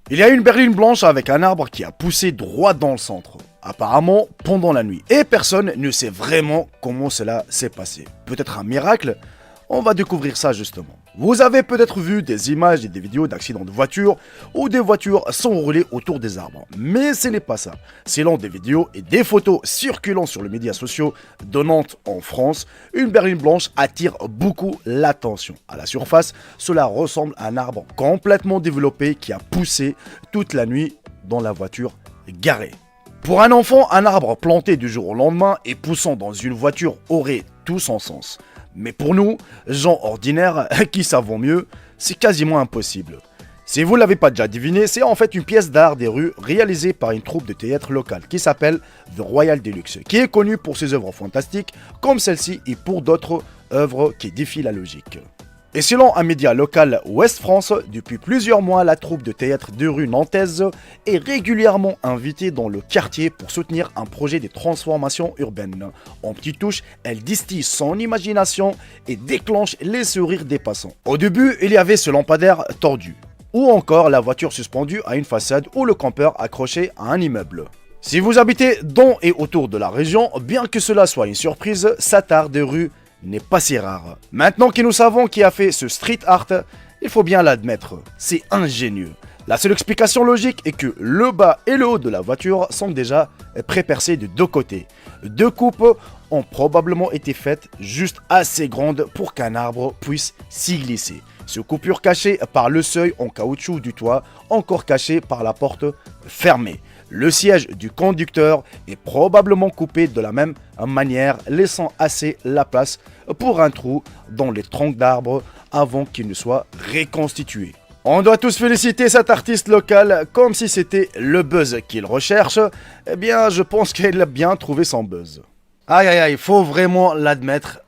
Il y a une berline blanche avec un arbre qui a poussé droit dans le centre, apparemment pendant la nuit. Et personne ne sait vraiment comment cela s'est passé. Peut-être un miracle? On va découvrir ça justement. Vous avez peut-être vu des images et des vidéos d'accidents de voitures où des voitures sont roulées autour des arbres. Mais ce n'est pas ça. Selon des vidéos et des photos circulant sur les médias sociaux de Nantes en France, une berline blanche attire beaucoup l'attention. À la surface, cela ressemble à un arbre complètement développé qui a poussé toute la nuit dans la voiture garée. Pour un enfant, un arbre planté du jour au lendemain et poussant dans une voiture aurait tout son sens. Mais pour nous, gens ordinaires qui savons mieux, c'est quasiment impossible. Si vous ne l'avez pas déjà deviné, c'est en fait une pièce d'art des rues réalisée par une troupe de théâtre locale qui s'appelle The Royal Deluxe, qui est connue pour ses œuvres fantastiques comme celle-ci et pour d'autres œuvres qui défient la logique. Et selon un média local Ouest France, depuis plusieurs mois, la troupe de théâtre de rue nantaise est régulièrement invitée dans le quartier pour soutenir un projet de transformation urbaine. En petites touches, elle distille son imagination et déclenche les sourires des passants. Au début, il y avait ce lampadaire tordu, ou encore la voiture suspendue à une façade ou le campeur accroché à un immeuble. Si vous habitez dans et autour de la région, bien que cela soit une surprise, cet art de rue n'est pas si rare. Maintenant que nous savons qui a fait ce street art, il faut bien l'admettre, c'est ingénieux. La seule explication logique est que le bas et le haut de la voiture sont déjà pré-percés de deux côtés. Deux coupes ont probablement été faites juste assez grandes pour qu'un arbre puisse s'y glisser. Ces coupures cachées par le seuil en caoutchouc du toit, encore cachées par la porte fermée. Le siège du conducteur est probablement coupé de la même manière, laissant assez la place pour un trou dans les troncs d'arbres avant qu'il ne soit reconstitué. On doit tous féliciter cet artiste local comme si c'était le buzz qu'il recherche. Eh bien, je pense qu'il a bien trouvé son buzz. Aïe aïe aïe, faut vraiment l'admettre.